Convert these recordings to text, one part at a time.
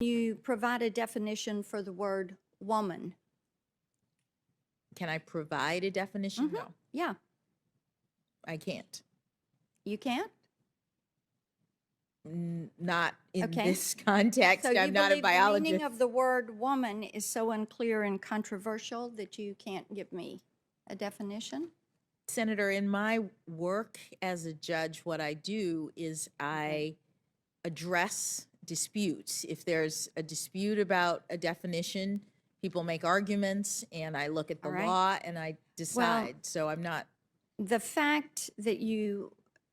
You provide a definition for the word woman. Can I provide a definition? No, Yeah, I can't. you can't? Not in Okay. this context. So you I'm not a believe the meaning biologist. of the word woman is so unclear and controversial that you can't give me a definition? Senator, in my work as a judge, what I do is I address disputes. If there's a dispute about a definition, people make arguments, and I look at the All right. law and I decide. So I'm not. The fact that you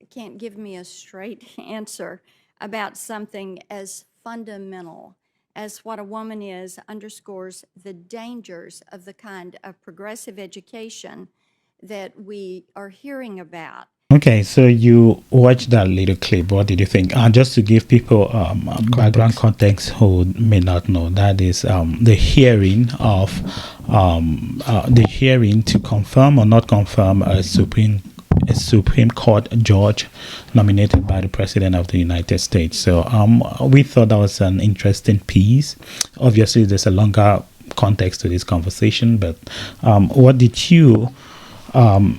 can't give me a straight answer about something as fundamental as what a woman is underscores the dangers of the kind of progressive education that we are hearing about. Okay, so you watched that little clip. What did you think? Just to give people background context who may not know, that is the hearing of the hearing to confirm or not confirm a Supreme Court judge nominated by the President of the United States. So we thought that was an interesting piece. Obviously, there's a longer context to this conversation, but what did you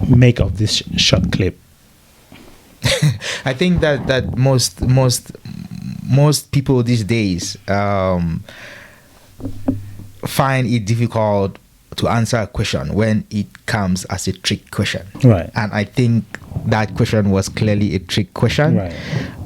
make of this short clip? I think that most people these days find it difficult to answer a question when it comes as a trick question. Right. And I think that question was clearly a trick question. Right.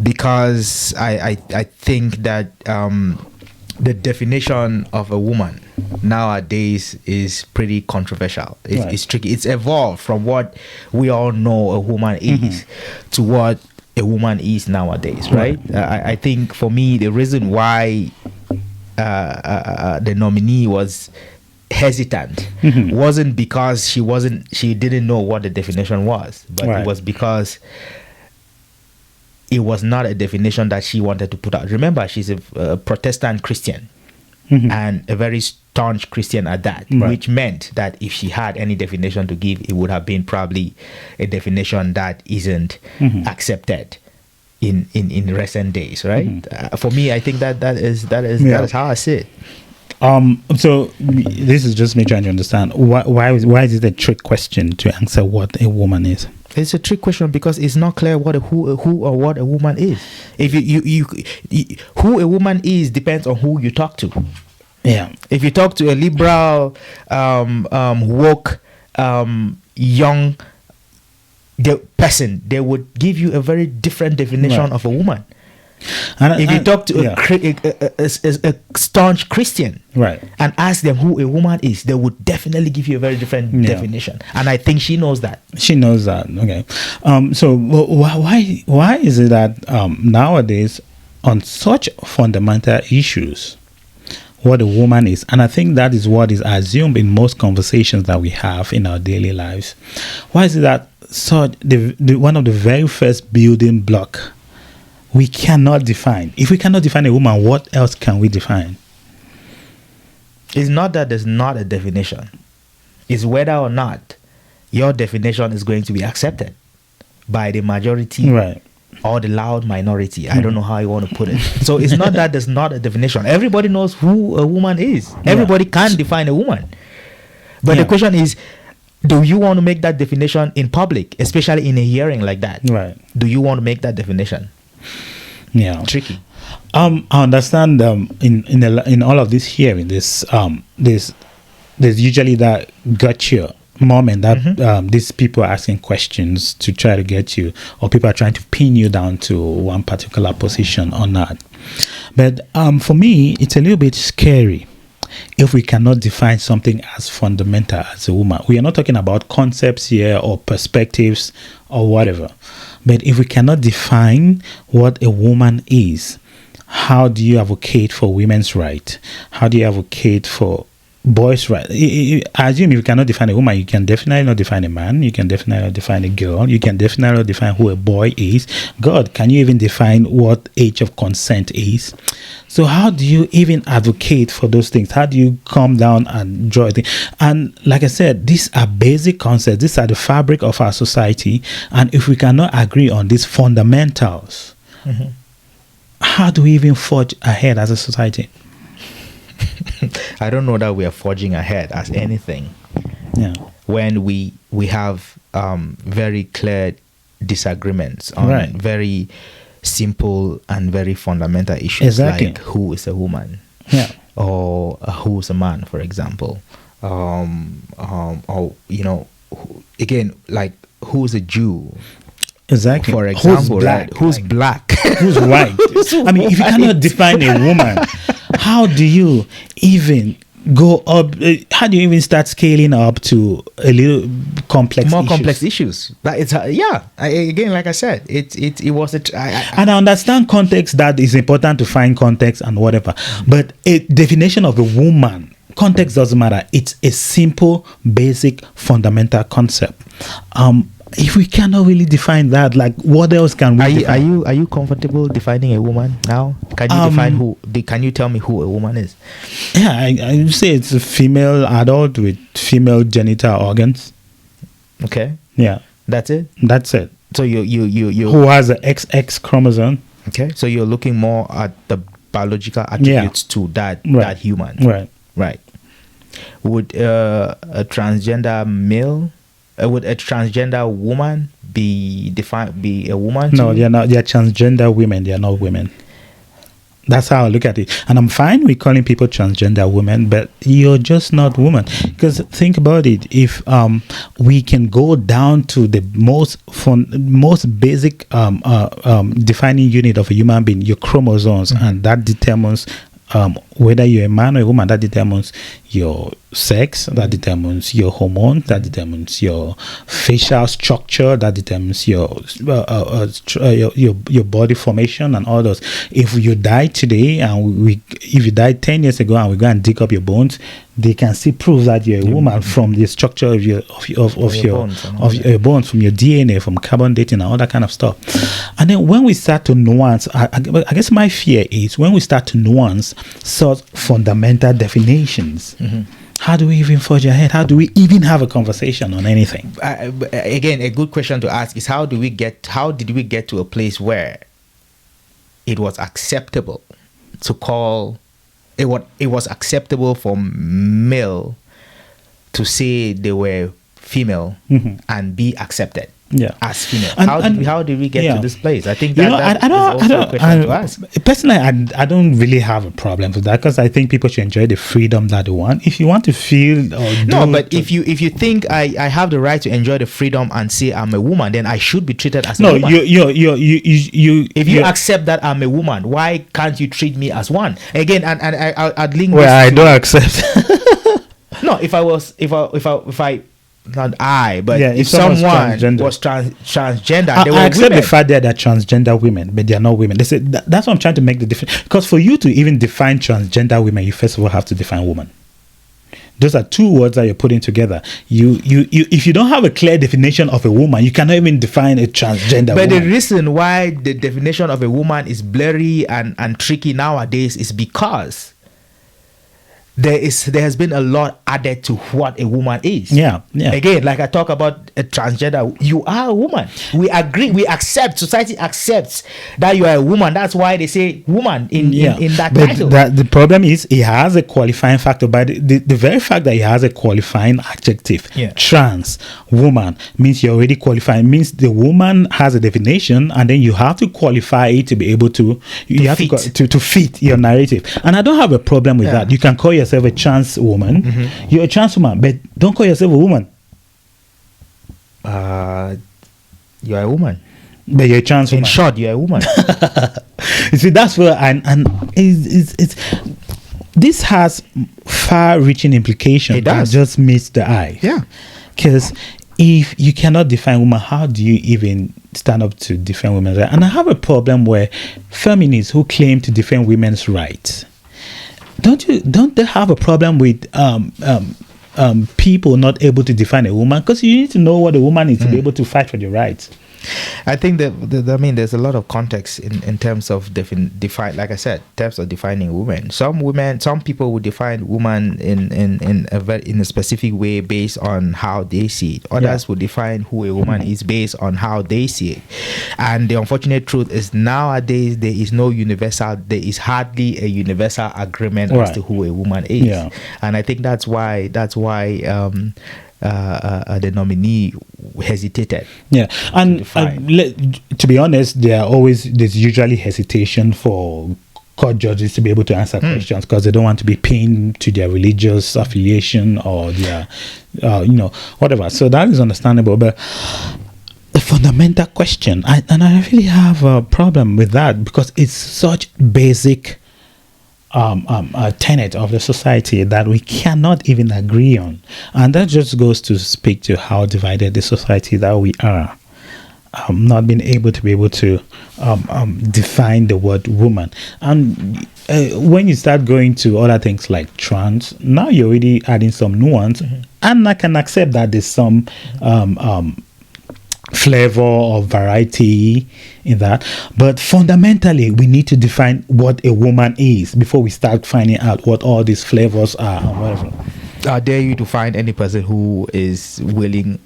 Because I think that the definition of a woman nowadays is pretty controversial. It's tricky. It's evolved from what we all know a woman is to what a woman is nowadays, right? I think for me, the reason why the nominee was hesitant wasn't because she didn't know what the definition was, but it was because it was not a definition that she wanted to put out. Remember, she's a Protestant Christian and a very staunch Christian at that, which meant that if she had any definition to give, it would have been probably a definition that isn't accepted in recent days, right? For me, I think that is how I see it. So this is just me trying to understand why is it a trick question to answer what a woman is? It's a trick question because it's not clear what who or what a woman is. If you who a woman is depends on who you talk to. Yeah. If you talk to a liberal, woke, young person, they would give you a very different definition of a woman. And if you talk to a staunch Christian, and ask them who a woman is, they would definitely give you a very different definition. And I think she knows that. She knows that. Okay. So why is it that nowadays on such fundamental issues, what a woman is, and I think that is what is assumed in most conversations that we have in our daily lives, why is it that one of the very first building block we cannot define? If we cannot define a woman, what else can we define? It's not that there's not a definition. It's whether or not your definition is going to be accepted by the majority or the loud minority. I don't know how you want to put it. So it's not that there's not a definition. Everybody knows who a woman is. Everybody can define a woman. But the question is, do you want to make that definition in public, especially in a hearing like that? Do you want to make that definition? Yeah, tricky. I understand. In all of this hearing, there's usually that gotcha moment that these people are asking questions to try to get you, or people are trying to pin you down to one particular position or not. But for me, it's a little bit scary if we cannot define something as fundamental as a woman. We are not talking about concepts here or perspectives or whatever. But if we cannot define what a woman is, how do you advocate for women's rights? How do you advocate for boys' rights? I assume if you cannot define a woman, you can definitely not define a man. You can definitely not define a girl. You can definitely not define who a boy is. God, can you even define what age of consent is? So how do you even advocate for those things? How do you come down and draw a thing? And like I said, these are basic concepts. These are the fabric of our society. And if we cannot agree on these fundamentals, how do we even forge ahead as a society? I don't know that we are forging ahead as anything Yeah. when we have very clear disagreements on Right. very simple and very fundamental issues, Exactly. like who is a woman, Yeah. or who is a man, for example, or again, like who's a Jew, Exactly. for example, Who's black? right? Who's Like, black? who's white? I mean, if you cannot define a woman, how do you even go up? How do you even start scaling up to a little complex? More issues? complex issues. That it's again, like I said, it was And I understand context, that is important to find context and whatever. But a definition of a woman, context doesn't matter. It's a simple, basic, fundamental concept. If we cannot really define that, like what else can we define? Are you comfortable defining a woman now? Can you define who? Can you tell me who a woman is? Yeah, I would say it's a female adult with female genital organs. Okay, Yeah, that's it. that's it. So you Who has an XX chromosome? okay? So you're looking more at the biological attributes to that Right. that human, Right. right? Would a transgender male, would a transgender woman be a woman? to No, you? they're not. They're transgender women. They are not women. That's how I look at it. And I'm fine with calling people transgender women, but you're just not woman. Because think about it. If we can go down to the most basic defining unit of a human being, your chromosomes, and that determines whether you're a man or a woman. That determines your sex, that determines your hormones, that determines your facial structure, that determines your body formation and all those. If you die today and if you died 10 years ago and we go and dig up your bones, they can still prove that you're a woman from the structure of your bones and all your bones, from your DNA, from carbon dating and all that kind of stuff. And then when we start to nuance, I guess my fear is when we start to nuance such fundamental definitions, how do we even forge ahead? How do we even have a conversation on anything? Again, a good question to ask is how did we get to a place where it was acceptable to call it was acceptable for male to say they were female and be accepted as female? How did we get to this place? I think that is also a question to ask. Personally, I don't really have a problem with that, because I think people should enjoy the freedom that they want. If you want to feel if you think I have the right to enjoy the freedom and say I'm a woman, then I should be treated as a no, woman. If you accept that I'm a woman, why can't you treat me as one? Again, and I'd link. Well, this I to- don't accept. No, if I not I, but Yeah, if if someone's someone transgender. was transgender, I they were accept women. the fact that they're transgender women, but they're not women. They say that's what I'm trying to make the difference. Because for you to even define transgender women, you first of all have to define woman. Those are two words that you're putting together. You if you don't have a clear definition of a woman, you cannot even define a transgender But the woman. reason why the definition of a woman is blurry and tricky nowadays is because there has been a lot added to what a woman is. Yeah. Again, like I talk about a transgender, you are a woman. We agree, we accept, society accepts that you are a woman. That's why they say woman in that but title. the problem is it has a qualifying factor, but the very fact that it has a qualifying adjective, trans woman, means you're already qualifying. Means the woman has a definition, and then you have to qualify it to be able to to fit your narrative. And I don't have a problem with that. You can call yourself a trans woman. You're a trans woman, but don't call yourself a woman. You are a woman. But you're a trans woman. In short, you're a woman. You see, that's where it's this has far-reaching implications. It does. That just meets the eye. Yeah. Because if you cannot define woman, how do you even stand up to defend women's rights? And I have a problem where feminists who claim to defend women's rights, don't they have a problem with people not able to define a woman? Because you need to know what a woman is to be able to fight for your rights. I think I mean, there's a lot of context in terms of define. Like I said, terms of defining women. Some people would define woman in a specific way based on how they see it. Others would define who a woman is based on how they see it. And the unfortunate truth is nowadays there is no universal. There is hardly a universal agreement as to who a woman is. Yeah. And I think that's why the nominee hesitated. Yeah, and to be honest, there's usually hesitation for court judges to be able to answer questions because they don't want to be pinned to their religious affiliation or their, whatever. So that is understandable, but the fundamental question, and I really have a problem with that because it's such basic a tenet of the society that we cannot even agree on, and that just goes to speak to how divided the society that we are. Not being able to define the word woman, and when you start going to other things like trans, now you're already adding some nuance, and I can accept that there's some flavor or variety in that, but fundamentally we need to define what a woman is before we start finding out what all these flavors are and whatever. I dare you to find any person who is willing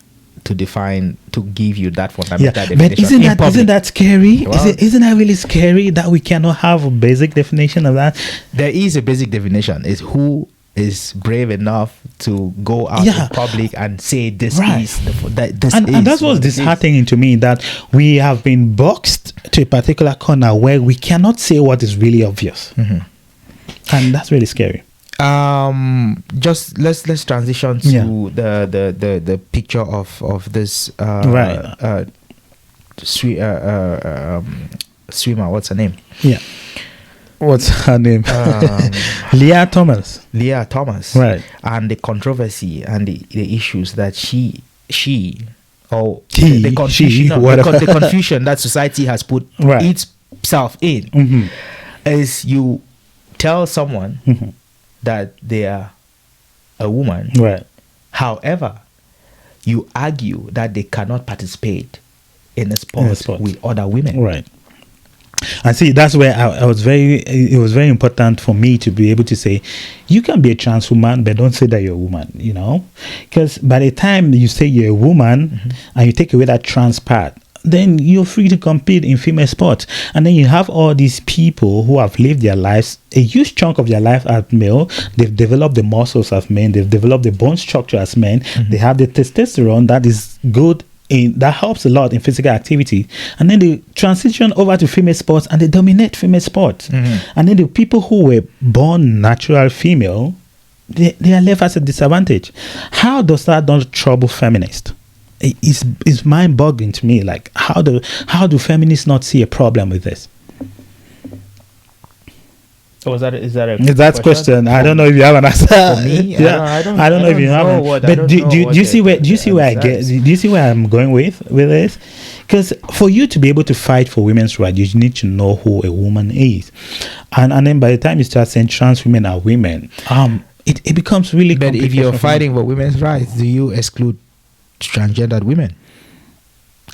to give you that fundamental definition. But isn't that scary? Well, Isn't that really scary that we cannot have a basic definition of that? There is a basic definition. It's who is brave enough to go out in public and say this is and that's what's disheartening to me, that we have been boxed to a particular corner where we cannot say what is really obvious, and that's really scary. Just let's transition to the picture of this swimmer. What's her name? What's her name? Leah Thomas. Right. And the controversy and the issues that the confusion that society has put itself in is you tell someone that they are a woman. Right. However, you argue that they cannot participate in a sport with other women. Right. And see, that's where it was very important for me to be able to say, you can be a trans woman, but don't say that you're a woman, because by the time you say you're a woman and you take away that trans part, then you're free to compete in female sports. And then you have all these people who have lived their lives, a huge chunk of their life as male. They've developed the muscles as men. They've developed the bone structure as men. They have the testosterone that is good. That helps a lot in physical activity, and then they transition over to female sports and they dominate female sports. And then the people who were born natural female, they are left as a disadvantage. How does that not trouble feminists? It's mind-boggling to me. Like, how do feminists not see a problem with this? So is that a question? I don't know if you have an answer. For me, I don't know if you have one. But do you see where I'm going with this? Because for you to be able to fight for women's rights, you need to know who a woman is, and then by the time you start saying trans women are women, it becomes really. But if you're fighting for women's rights, do you exclude transgendered women?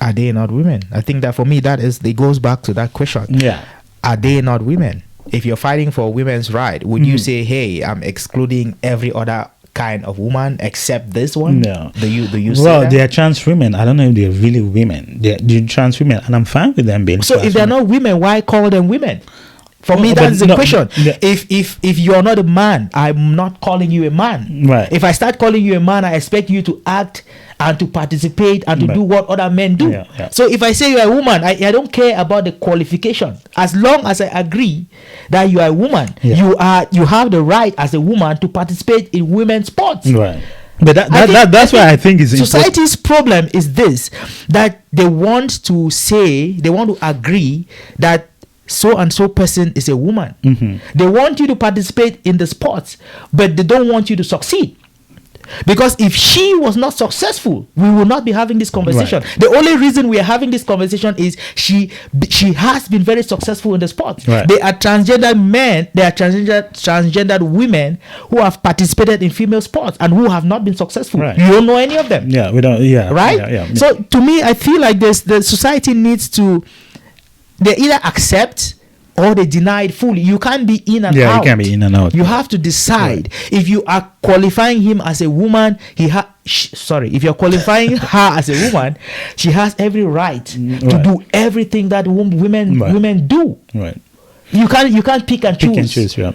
Are they not women? I think that for me it goes back to that question. Yeah, are they not women? If you're fighting for women's right, would you say, "Hey, I'm excluding every other kind of woman except this one"? No. Do you say well, that? they are trans women. I don't know if they're really women. They're trans women, and I'm fine with them being. So trans if they're women. not women, why call them women? For me, that's the question. If you're not a man, I'm not calling you a man. Right. If I start calling you a man, I expect you to act and to participate and to do what other men do. Yeah. So if I say you're a woman, I don't care about the qualification. As long as I agree that you are a woman, you have the right as a woman to participate in women's sports. Right. But that's why I think is society's problem is this, that they want to agree that so and so person is a woman. They want you to participate in the sports, but they don't want you to succeed. Because if she was not successful, we will not be having this conversation. Right. The only reason we are having this conversation is she has been very successful in the sport. Right. There are transgender men, there are transgendered women who have participated in female sports and who have not been successful. Right. You don't know any of them. Yeah, we don't. Yeah, Right? Yeah. So to me, I feel like the society needs to, they either accept or they deny it fully. You can't be in and out. Yeah, you can be in and out. You have to decide. If you are qualifying him as a woman, if you're qualifying her as a woman, she has every right to do everything that women do. Right. You can't pick and choose. Pick and choose, yeah.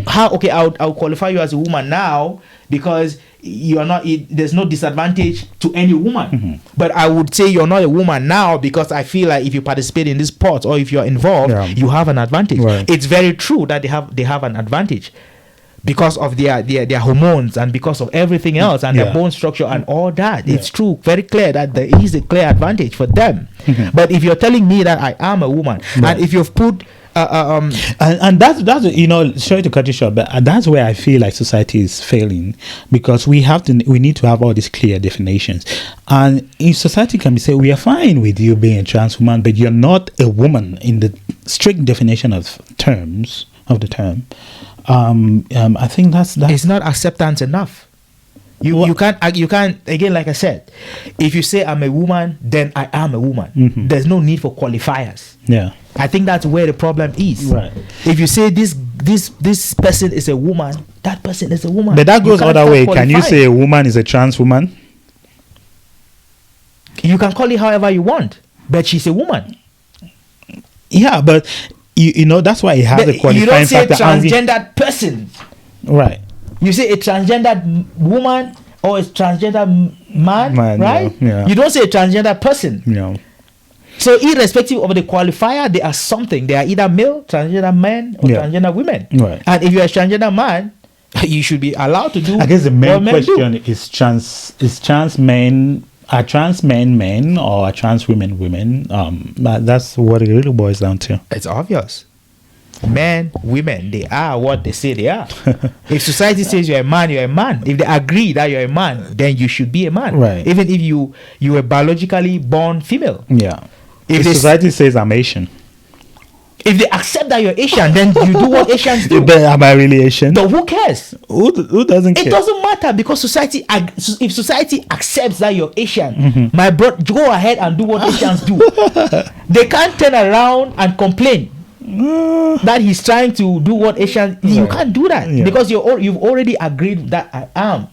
I'll qualify you as a woman now because you are not. There's no disadvantage to any woman. But I would say you're not a woman now because I feel like if you participate in this sport or if you're involved, you have an advantage. Right. It's very true that they have an advantage because of their hormones and because of everything else and their bone structure and all that. It's true, very clear that there is a clear advantage for them. But if you're telling me that I am a woman, and if you've put and that's sorry to cut you short, but that's where I feel like society is failing, because we need to have all these clear definitions. And in society can be said, we are fine with you being a trans woman, but you're not a woman in the strict definition of the term. I think that's it's not acceptance enough. You can't again, like I said, if you say I'm a woman, then I am a woman. There's no need for qualifiers. Yeah, I think that's where the problem is. Right. If you say this person is a woman, that person is a woman. but that goes You can't other way. start Can you qualifying. say a woman is a trans woman? You can call it however you want, but she's a woman. Yeah, but you know that's why it has But a qualifying you don't say factor. transgendered person. Right. You say a transgendered woman or a transgender man, right? yeah. You don't say a transgender person. Yeah. So irrespective of the qualifier, they are something. They are either male, transgender men, or transgender women. Right. And if you're a transgender man, you should be allowed to do. I guess the what main men question do. is trans men. Are trans men or are trans women? That's what it really boils down to. It's obvious. Men, women, they are what they say they are. If society says you're a man, you're a man. If they agree that you're a man, then you should be a man. Right. Even if you were biologically born female. Yeah. If the society says I'm Asian. If they accept that you're Asian, then you do what Asians do. But am I really Asian? So who cares? Who doesn't care? It doesn't matter because if society accepts that you're Asian, my bro, go ahead and do what Asians do. They can't turn around and complain that he's trying to do what Asians. You can't do that because you've already agreed that I am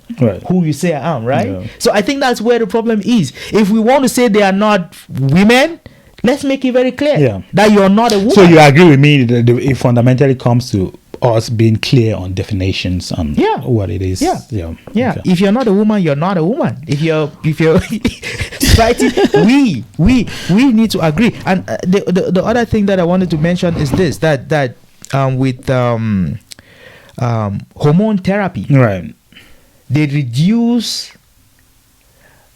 who you say I am, right? Yeah. So I think that's where the problem is. If we want to say they are not women, let's make it very clear that you're not a woman. So you agree with me that it fundamentally comes to us being clear on definitions on what it is. Yeah. Okay. If you're not a woman, you're not a woman. If you're society, we need to agree. And the other thing that I wanted to mention is this: that with hormone therapy, right, they reduce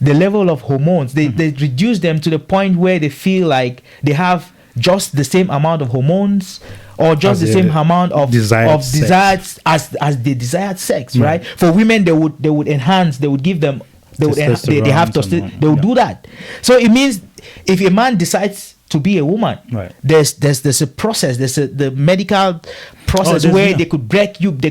the level of hormones. They reduce them to the point where they feel like they have just the same amount of hormones or just the same amount of desires as the desired sex, right? For women, they would enhance, they would give them, they have testosterone, they would do that. So it means if a man decides to be a woman, there's a process, the medical process where they could break that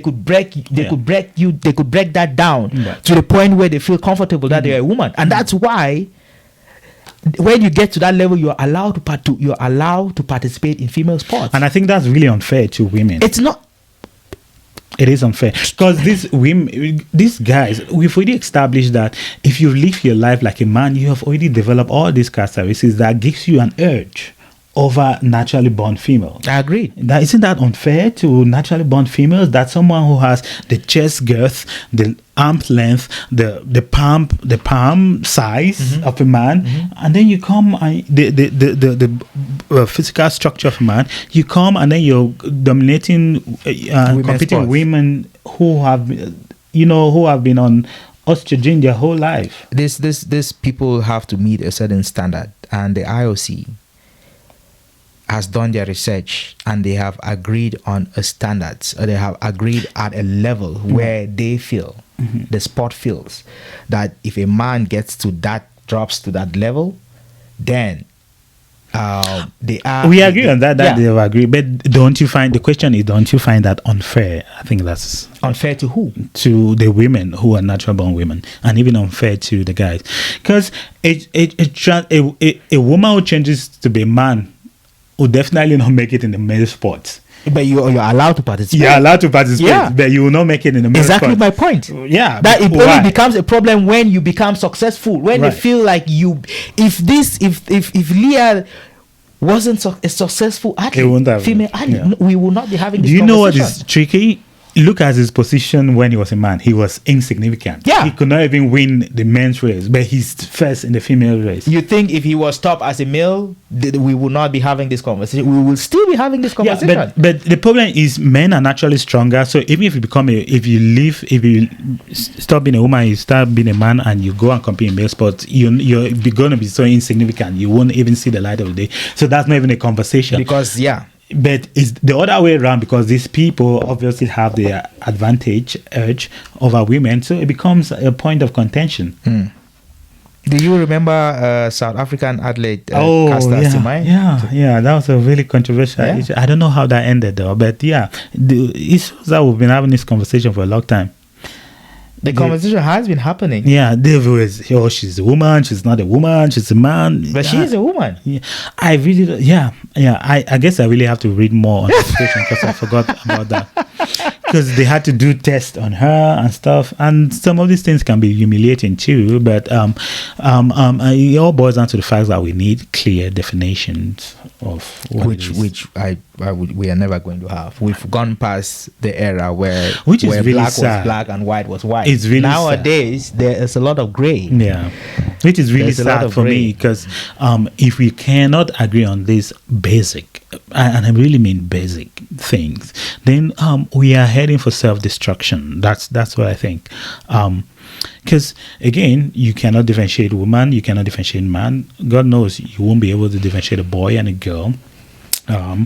down to the point where they feel comfortable that they're a woman. And that's why when you get to that level, you're allowed to participate in female sports. And I think that's really unfair to women. It's not. It is unfair because these guys, we've already established that if you live your life like a man, you have already developed all these characteristics that gives you an urge over naturally born female. I agree. Isn't that unfair to naturally born females? That someone who has the chest girth, the arm length, the palm size of a man, and then you come and the physical structure of a man, you come and then you're dominating, competing with women who have been on estrogen their whole life. This people have to meet a certain standard, and the IOC has done their research and they have agreed on a standards, or they have agreed at a level where they feel, the sport feels, that if a man gets to that, drops to that level, then they are. We agree on that. Yeah. They have agreed, but don't you find, the question is, don't you find that unfair? I think that's Unfair to who? to the women who are natural born women, and even unfair to the guys, because a woman who changes to be a man will definitely not make it in the male sports. But you're allowed to participate. You're allowed to participate, Yeah. but you will not make it in the male Exactly sports. my point. Yeah, That it why? only becomes a problem when you become successful. When Right. they feel like you, if Leah wasn't a successful athlete, wouldn't have- female athlete, yeah. we will not be having this Do you know what conversation. is tricky? Look at his position when he was a man. He was insignificant. Yeah. He could not even win the men's race, but he's first in the female race. You think if he was top as a male, we will not be having this conversation? We will still be having this Yeah, conversation. but the problem is men are naturally stronger. So even if you stop being a woman, you start being a man, and you go and compete in male sports, you're going to be so insignificant. You won't even see the light of the day. So that's not even a conversation. Because But it's the other way around, because these people obviously have the edge over women. So it becomes a point of contention. do you remember South African athlete Caster yeah, Semenya? yeah, that was a really controversial Yeah. issue. I don't know how that ended though, but yeah, it shows that we've been having this conversation for a long time. The conversation has been happening. Yeah, Dave was, she's a woman, she's not a woman, she's a man. But she is a woman. Yeah, I really, I guess I really have to read more on the situation, because I forgot about that. Because they had to do tests on her and stuff, and some of these things can be humiliating too. But it all boils down to the fact that we need clear definitions of what it is. which we are never going to have. We've gone past the era where Which is really black sad. was black and white was white. It's really nowadays there is a lot of gray. Yeah, which is really There's a lot sad of for gray. me, because if we cannot agree on this basic, and I really mean basic things, then we are heading for self-destruction. That's what I think. Because again, you cannot differentiate woman, you cannot differentiate man. God knows you won't be able to differentiate a boy and a girl. How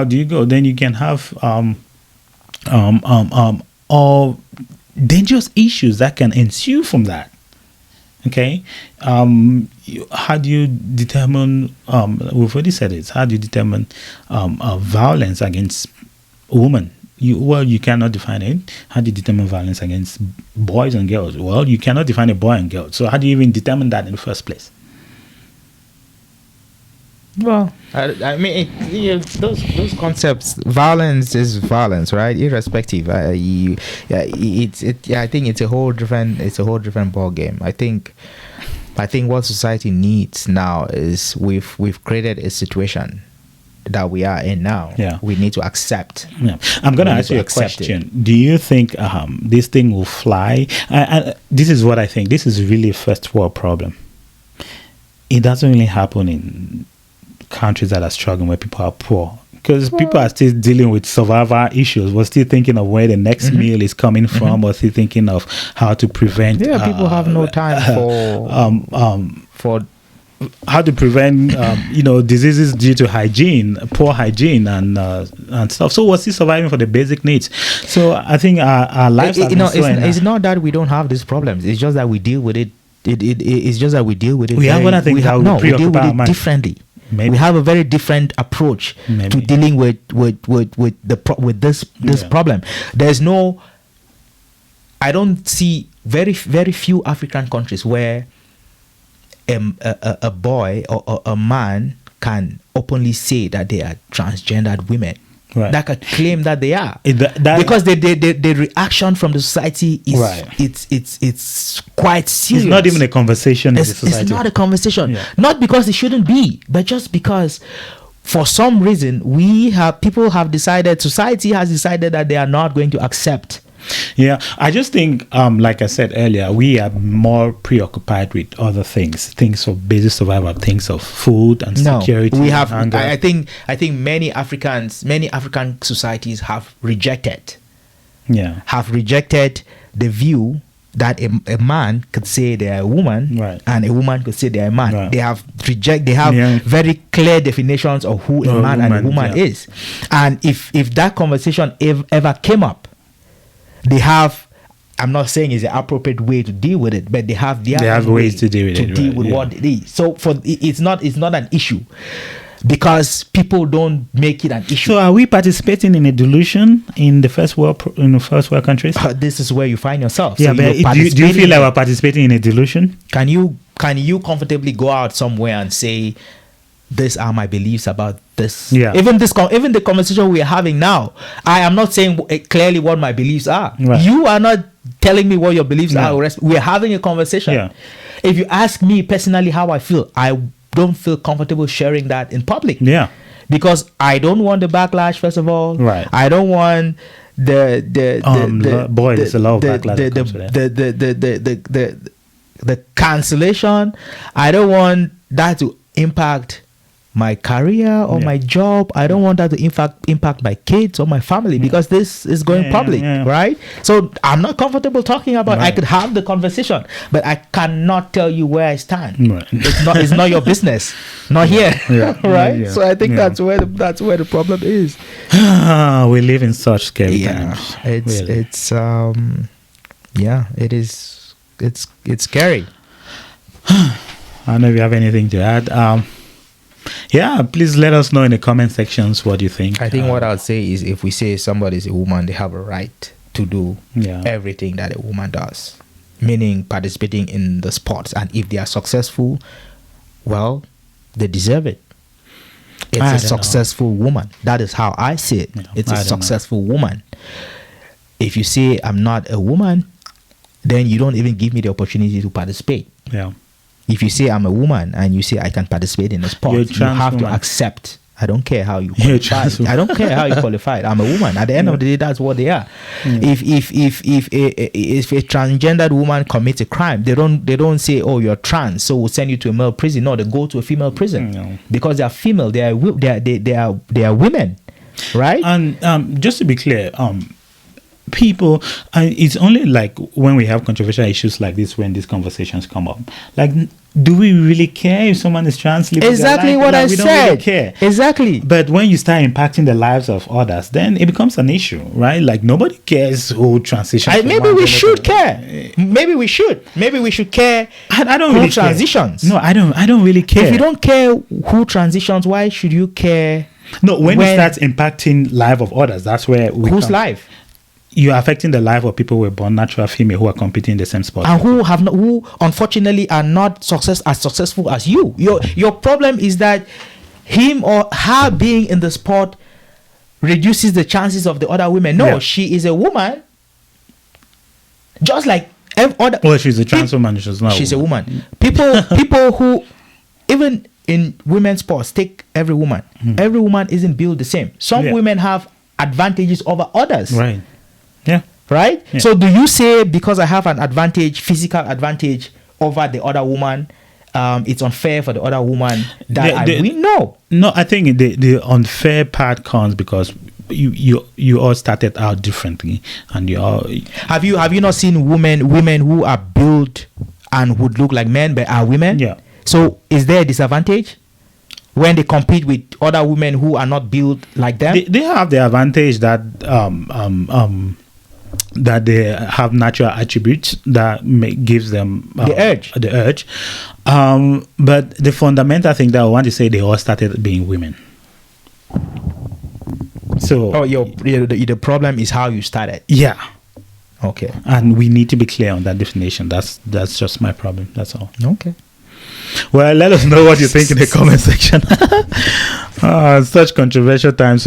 do you go? Then you can have all dangerous issues that can ensue from that. Okay, how do you determine? We've already said it. How do you determine violence against women? You cannot define it. How do you determine violence against boys and girls? Well, you cannot define a boy and girl. So how do you even determine that in the first place? Well, I mean, those concepts. Violence is violence, right? Irrespective. I think it's a whole different ball game. I think what society needs now is we've created a situation that we are in now. Yeah. We need to accept. Yeah. I'm going to We need ask you to a accept it. question. Do you think this thing will fly? This is what I think. This is really a first world problem. It doesn't really happen in countries that are struggling, where people are poor, because people are still dealing with survival issues. We're still thinking of where the next meal is coming from. We're still thinking of how to prevent. Yeah, people have no time for how to prevent diseases due to poor hygiene and stuff. So we're still surviving for the basic needs. So I think our lives have been so it's not that we don't have these problems. It's just that we deal with it. It's just that we deal with it. We have other things that will we deal with preoccupy our it mind. differently. Maybe. We have a very different approach to Maybe. dealing with this Yeah. problem. There's no. I don't see very few African countries where a boy or a man can openly say that they are transgendered women. Right. That can claim that they are. That- Because the reaction from the society is Right. it's quite serious. It's not even a conversation in the society. It's not a conversation. Yeah. Not because it shouldn't be, but just because for some reason society has decided that they are not going to accept. Yeah, I just think, like I said earlier, we are more preoccupied with other things of basic survival, things of food and security. We and have. hunger. I think many African societies have rejected yeah, the view that a man could say they're a woman, Right. and a woman could say they're a man. Right. They have Yeah. very clear definitions of who a man and a woman yeah. is. And if that conversation ever came up, they have, I'm not saying it's the appropriate way to deal with it, but they have ways to deal with it, right, yeah. what it is. So it's not an issue, because people don't make it an issue. So are we participating in a delusion in the first world countries? This is where you find yourself. Yeah, So but you're do you feel participating like in- we're participating in a delusion? Can you comfortably go out somewhere and say, these are my beliefs about this? Yeah. Even the conversation we are having now, I am not saying clearly what my beliefs are. Right. You are not telling me what your beliefs Yeah. are. We are having a conversation. Yeah. If you ask me personally how I feel, I don't feel comfortable sharing that in public. Yeah. Because I don't want the backlash. First of all, Right. I don't want the there's a lot of backlash that comes with the cancellation. I don't want that to impact my career or Yeah. my job. I don't want that to impact my kids or my family, because this is going Yeah, public, yeah. right? So I'm not comfortable talking about. I Right. could have the conversation, but I cannot tell you where I stand. Right. It's not your business, not here, Yeah. right? Yeah. So I think Yeah. that's where the problem is. We live in such scary times. Really. It is. It's scary. I don't know if you have anything to add. Yeah, please let us know in the comment sections what you think. I think what I would say is, if we say somebody's a woman, they have a right to do Yeah. everything that a woman does, meaning participating in the sports. And if they are successful, well, they deserve it. It's I a don't know. successful woman. That is how I see it. Yeah, It's I a don't know. successful woman. If you say I'm not a woman, then you don't even give me the opportunity to participate. Yeah. If you say I'm a woman and you say I can participate in a sport, You're a you trans have woman. to accept. I don't care how you You're a qualify. trans woman. I don't care how you qualify. I'm a woman. At the end of the day, that's what they are. If a transgendered woman commits a crime, they don't say, oh, you're trans, so we'll send you to a male prison. No, they go to a female prison No. because they are female. They are women, right? And just to be clear, people, it's only like when we have controversial issues like this when these conversations come up. Like, do we really care if someone is trans? living their Exactly life? what Like, I we said. don't really care. Exactly. But when you start impacting the lives of others, then it becomes an issue, right? Like, nobody cares who transitions. from Maybe one we gender should to care. Maybe we should. Maybe we should care. I don't who really care. transitions. No, I don't really care. If you don't care who transitions, why should you care? No, when it when- starts impacting life of others, that's where we Whose come. life? You're affecting the life of people who are born natural female who are competing in the same sport. And who unfortunately are not as successful as you. Your problem is that him or her being in the sport reduces the chances of the other women. No, Yeah. she is a woman, just like other. Well, she's a trans woman. She's a woman. People who, even in women's sports, take every woman. Every woman isn't built the same. Some Yeah. women have advantages over others. Right. Yeah. Right? Yeah. So do you say because I have an advantage, physical advantage over the other woman, it's unfair for the other woman that I win? No. No, I think the unfair part comes because you all started out differently, and you all. Have you not seen women who are built and would look like men but are women? Yeah. So is there a disadvantage when they compete with other women who are not built like them? They have the advantage that that they have natural attributes that gives them The urge. The urge. But the fundamental thing that I want to say, they all started being women. So the problem is how you started. yeah, Okay. and we need to be clear on that definition. That's just my problem. That's all. Okay. Well, let us know what you think in the comment section. Such controversial times.